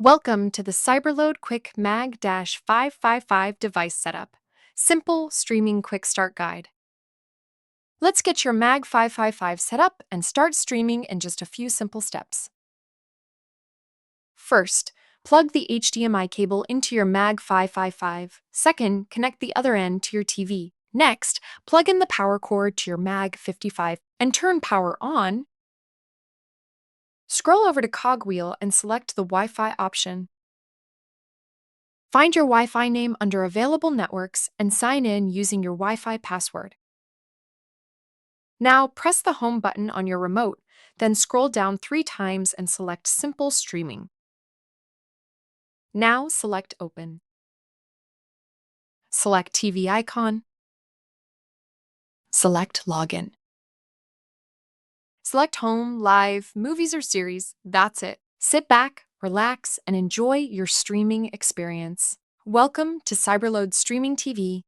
Welcome to the Cyberload Quick MAG-555 device setup. Simple streaming quick start guide. Let's get your MAG555 set up and start streaming in just a few simple steps. First, plug the HDMI cable into your MAG555. Second, connect the other end to your TV. Next, plug in the power cord to your MAG55 and turn power on. Scroll over to Cogwheel and select the Wi-Fi option. Find your Wi-Fi name under Available Networks and sign in using your Wi-Fi password. Now press the Home button on your remote, then scroll down 3 times and select Simple Streaming. Now select Open. Select TV icon. Select Login. Select Home, Live, Movies or Series. That's it. Sit back, relax, and enjoy your streaming experience. Welcome to Cyberload Streaming TV.